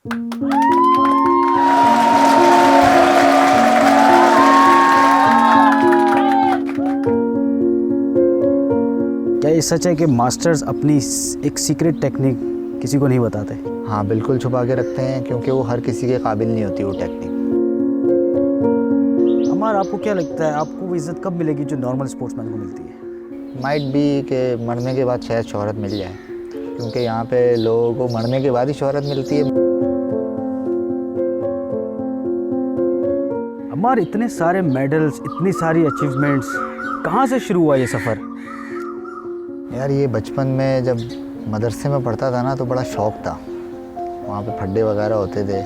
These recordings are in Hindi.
क्या ये सच है कि मास्टर्स अपनी एक सीक्रेट टेक्निक किसी को नहीं बताते? हाँ बिल्कुल छुपा के रखते हैं, क्योंकि वो हर किसी के काबिल नहीं होती वो टेक्निक। हमारा आपको क्या लगता है, आपको वो इज़्ज़त कब मिलेगी जो नॉर्मल स्पोर्ट्समैन को मिलती है? माइट बी कि मरने के बाद शायद शोहरत मिल जाए, क्योंकि यहाँ पे लोगों को मरने के बाद ही शोहरत मिलती है। हमारे इतने सारे मेडल्स, इतनी सारी अचीवमेंट्स, कहाँ से शुरू हुआ ये सफ़र? यार ये बचपन में जब मदरसे में पढ़ता था ना, तो बड़ा शौक़ था। वहाँ पे फड्डे वगैरह होते थे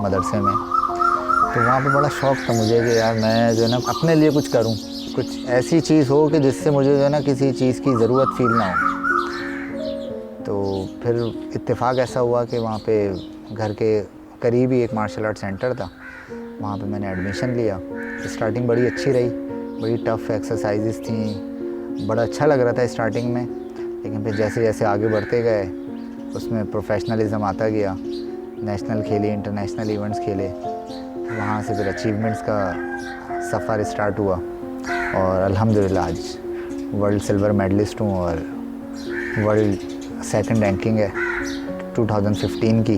मदरसे में, तो वहाँ पे बड़ा शौक़ था मुझे कि यार मैं जो है ना अपने लिए कुछ करूँ, कुछ ऐसी चीज़ हो कि जिससे मुझे जो है ना किसी चीज़ की ज़रूरत फील ना हो। तो फिर इत्तेफाक ऐसा हुआ कि वहाँ पे घर के करीब ही एक मार्शल आर्ट सेंटर था, वहाँ पे मैंने एडमिशन लिया। स्टार्टिंग बड़ी अच्छी रही, बड़ी टफ़ एक्सरसाइजेस थी, बड़ा अच्छा लग रहा था स्टार्टिंग में, लेकिन फिर जैसे जैसे आगे बढ़ते गए उसमें प्रोफेशनलिज्म आता गया। नेशनल खेले, इंटरनेशनल इवेंट्स खेले, वहाँ से फिर अचीवमेंट्स का सफ़र स्टार्ट हुआ और अल्हम्दुलिल्लाह आज वर्ल्ड सिल्वर मेडलिस्ट हूँ और वर्ल्ड सेकंड रैंकिंग है 2015 की।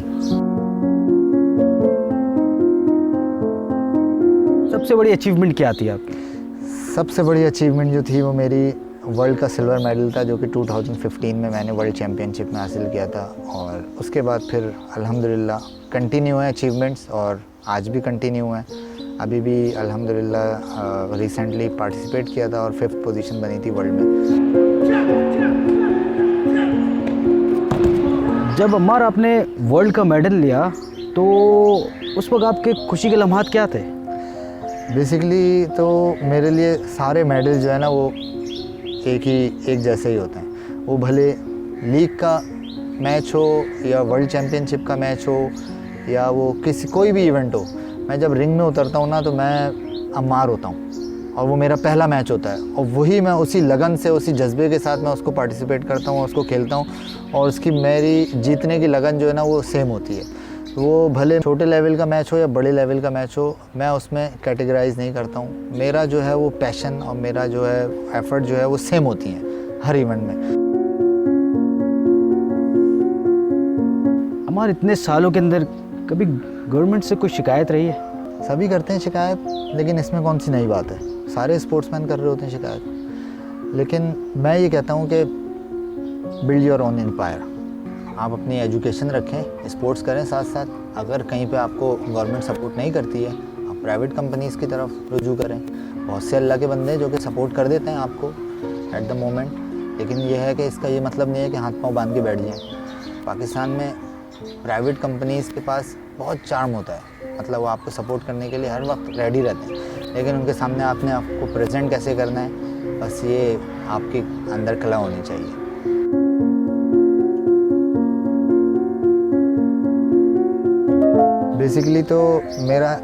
सबसे बड़ी अचीवमेंट क्या थी आपकी? सबसे बड़ी अचीवमेंट जो थी वो मेरी वर्ल्ड का सिल्वर मेडल था, जो कि 2015 में मैंने वर्ल्ड चैम्पियनशिप में हासिल किया था। और उसके बाद फिर अल्हम्दुलिल्लाह कंटिन्यू है अचीवमेंट्स, और आज भी कंटिन्यू है। अभी भी अल्हम्दुलिल्लाह रिसेंटली पार्टिसिपेट किया था और 5th पोजीशन बनी थी वर्ल्ड में। जब हमारा आपने वर्ल्ड का मेडल लिया तो उस वक्त आपके खुशी के लम्हात क्या थे? बेसिकली तो मेरे लिए सारे मेडल जो है ना वो एक जैसे ही होते हैं। वो भले लीग का मैच हो या वर्ल्ड चैम्पियनशिप का मैच हो या वो कोई भी इवेंट हो, मैं जब रिंग में उतरता हूँ ना तो मैं अम्मार होता हूँ और वो मेरा पहला मैच होता है, और वही मैं उसी लगन से, उसी जज्बे के साथ मैं उसको पार्टिसिपेट करता हूँ, उसको खेलता हूँ, और उसकी मेरी जीतने की लगन जो है ना वो सेम होती है। वो भले छोटे लेवल का मैच हो या बड़े लेवल का मैच हो, मैं उसमें कैटेगराइज नहीं करता हूँ। मेरा जो है वो पैशन और मेरा जो है एफर्ट जो है वो सेम होती हैं हर इवेंट में। हमारे इतने सालों के अंदर कभी गवर्नमेंट से कोई शिकायत रही है? सभी करते हैं शिकायत, लेकिन इसमें कौन सी नई बात है, सारे स्पोर्ट्समैन कर रहे होते हैं शिकायत। लेकिन मैं ये कहता हूँ कि बिल्ड योर ओन एम्पायर। आप अपनी एजुकेशन रखें, स्पोर्ट्स करें साथ साथ। अगर कहीं पे आपको गवर्नमेंट सपोर्ट नहीं करती है, आप प्राइवेट कंपनीज़ की तरफ रुजू करें। बहुत से अल्लाह के बंदे हैं जो कि सपोर्ट कर देते हैं आपको एट द मोमेंट, लेकिन यह है कि इसका ये मतलब नहीं है कि हाथ पाँव बांध के बैठ जाएँ। पाकिस्तान में प्राइवेट कंपनीज़ के पास बहुत चार्म होता है, मतलब वो आपको सपोर्ट करने के लिए हर वक्त रेडी रहते हैं, लेकिन उनके सामने आपने आपको प्रेजेंट कैसे करना है, बस ये आपके अंदर कला होनी चाहिए। बेसिकली तो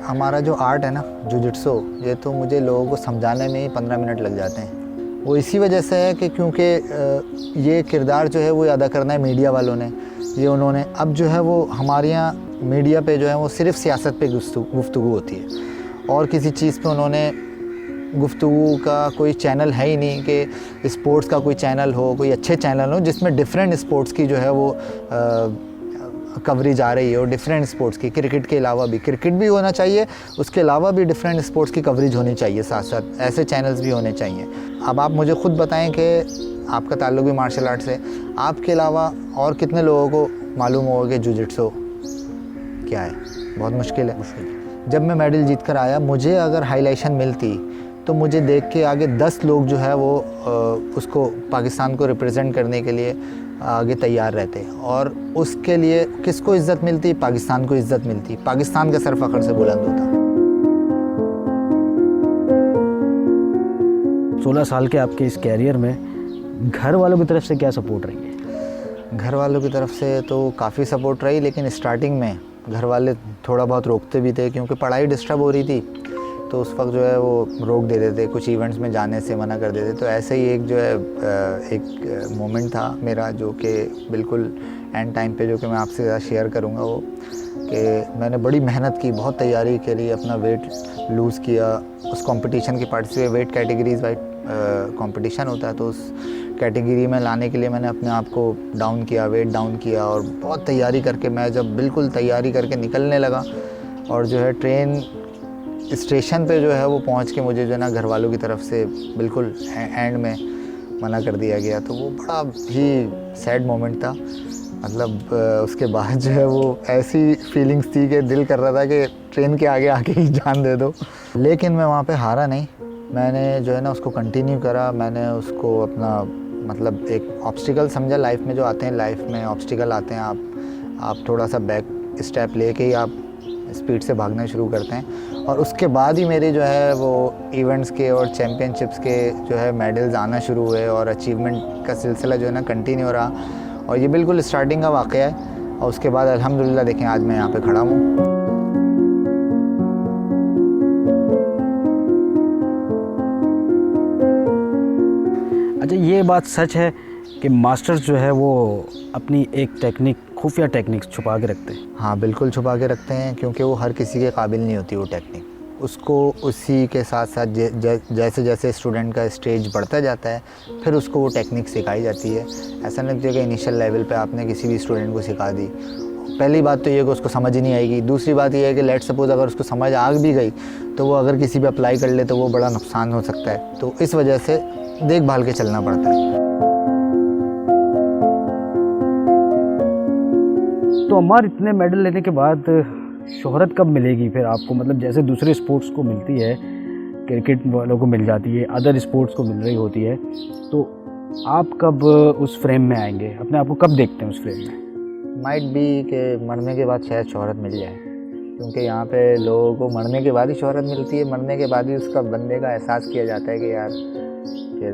हमारा जो आर्ट है ना जुजित्सु, ये तो मुझे लोगों को समझाने में ही 15 मिनट लग जाते हैं। वो इसी वजह से है कि क्योंकि ये किरदार जो है वो अदा करना है मीडिया वालों ने, ये उन्होंने अब जो है वो हमारे यहाँ मीडिया पे जो है वो सिर्फ सियासत पे गुफ्तगू होती है, और किसी चीज़ पे उन्होंने गुफ्तगू का कोई चैनल है ही नहीं कि स्पोर्ट्स का कोई चैनल हो, कोई अच्छे चैनल हो जिसमें डिफरेंट स्पोर्ट्स की जो है वो कवरेज आ रही हो, डिफरेंट स्पोर्ट्स की। क्रिकेट के अलावा भी, क्रिकेट भी होना चाहिए, उसके अलावा भी डिफरेंट स्पोर्ट्स की कवरेज होनी चाहिए, साथ साथ ऐसे चैनल्स भी होने चाहिए। अब आप मुझे खुद बताएं कि आपका ताल्लुक भी मार्शल आर्ट से, आपके अलावा और कितने लोगों को मालूम होगा कि जुजित्सु क्या है? बहुत मुश्किल है। जब मैं मेडल जीत कर आया, मुझे अगर हाईलाइशन मिलती तो मुझे देख के आगे 10 लोग जो है वो उसको पाकिस्तान को रिप्रेजेंट करने के लिए आगे तैयार रहते, और उसके लिए किसको इज़्ज़त मिलती? पाकिस्तान को इज़्ज़त मिलती, पाकिस्तान का सर फ़ख्र से बुलंद होता। 16 साल के आपके इस कैरियर में घर वालों की तरफ से क्या सपोर्ट रही है? घर वालों की तरफ से तो काफ़ी सपोर्ट रही, लेकिन स्टार्टिंग में घर वाले थोड़ा बहुत रोकते भी थे, क्योंकि पढ़ाई डिस्टर्ब हो रही थी, तो उस वक्त जो है वो रोक देते थे, कुछ इवेंट्स में जाने से मना कर देते। तो ऐसे ही एक जो है एक मोमेंट था मेरा, जो कि बिल्कुल एंड टाइम पे, जो कि मैं आपसे ज़्यादा शेयर करूँगा वो, कि मैंने बड़ी मेहनत की, बहुत तैयारी करी, अपना वेट लूज़ किया, उस कंपटीशन की participate, weight categories wise competition होता है, तो उस कैटेगरी में लाने के लिए मैंने अपने आप को डाउन किया, वेट डाउन किया, और बहुत तैयारी करके मैं जब बिल्कुल तैयारी करके निकलने लगा और जो है ट्रेन स्टेशन पे जो है वो पहुंच के मुझे जो है ना घर वालों की तरफ से बिल्कुल एंड में मना कर दिया गया, तो वो बड़ा ही सैड मोमेंट था। मतलब उसके बाद जो है वो ऐसी फीलिंग्स थी कि दिल कर रहा था कि ट्रेन के आगे आके ही जान दे दो, लेकिन मैं वहाँ पे हारा नहीं। मैंने जो है ना उसको कंटिन्यू करा, मैंने उसको अपना मतलब एक ऑब्स्टिकल समझा। लाइफ में जो आते हैं, लाइफ में ऑब्स्टिकल आते हैं, आप थोड़ा सा बैक स्टेप लेके ही आप स्पीड से भागना शुरू करते हैं, और उसके बाद ही मेरे जो है वो इवेंट्स के और चैम्पियनशिप्स के जो है मेडल्स आना शुरू हुए, और अचीवमेंट का सिलसिला जो है ना कंटिन्यू रहा, और ये बिल्कुल स्टार्टिंग का वाक़या है। और उसके बाद अल्हम्दुलिल्लाह देखें आज मैं यहाँ पे खड़ा हूँ। अच्छा, ये बात सच है कि मास्टर्स जो है वो अपनी एक टेक्निक, खुफिया टेक्निक छुपा के रखते हैं? हाँ बिल्कुल छुपा के रखते हैं, क्योंकि वो हर किसी के काबिल नहीं होती वो टेक्निक। उसको उसी के साथ साथ जैसे जैसे स्टूडेंट का स्टेज बढ़ता जाता है, फिर उसको वो टेक्निक सिखाई जाती है। ऐसा नहीं कि इनिशियल लेवल पे आपने किसी भी स्टूडेंट को सिखा दी, पहली बात तो ये कि उसको समझ ही नहीं आएगी। दूसरी बात ये है कि लेट सपोज अगर उसको समझ आ भी गई तो वो अगर किसी पे अप्लाई कर ले तो वो बड़ा नुकसान हो सकता है, तो इस वजह से देखभाल के चलना पड़ता है। तो अम्मार, इतने मेडल लेने के बाद शोहरत कब मिलेगी फिर आपको? मतलब जैसे दूसरे स्पोर्ट्स को मिलती है, क्रिकेट वालों को मिल जाती है, अदर स्पोर्ट्स को मिल रही होती है, तो आप कब उस फ्रेम में आएंगे? अपने आप को कब देखते हैं उस फ्रेम में? माइट बी कि मरने के बाद शायद शोहरत मिल जाए, क्योंकि यहाँ पे लोगों को मरने के बाद ही शोहरत मिलती है। मरने के बाद ही उसका बंदे का एहसास किया जाता है कि यार फिर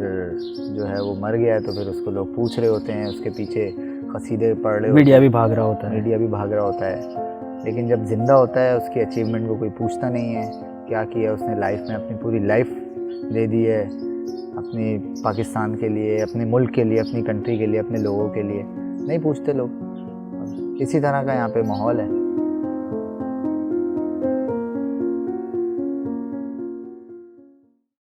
जो है वो मर गया है, तो फिर उसको लोग पूछ रहे होते हैं, उसके पीछे कसीदे पढ़ रहे, मीडिया भी भाग रहा होता है। मीडिया भी भाग रहा होता है। लेकिन जब ज़िंदा होता है उसकी अचीवमेंट को कोई पूछता नहीं है, क्या किया उसने लाइफ में, अपनी पूरी लाइफ दे दी है अपनी पाकिस्तान के लिए, अपने मुल्क के लिए, अपनी कंट्री के लिए, अपने लोगों के लिए, नहीं पूछते लोग। इसी तरह का यहाँ पे माहौल है।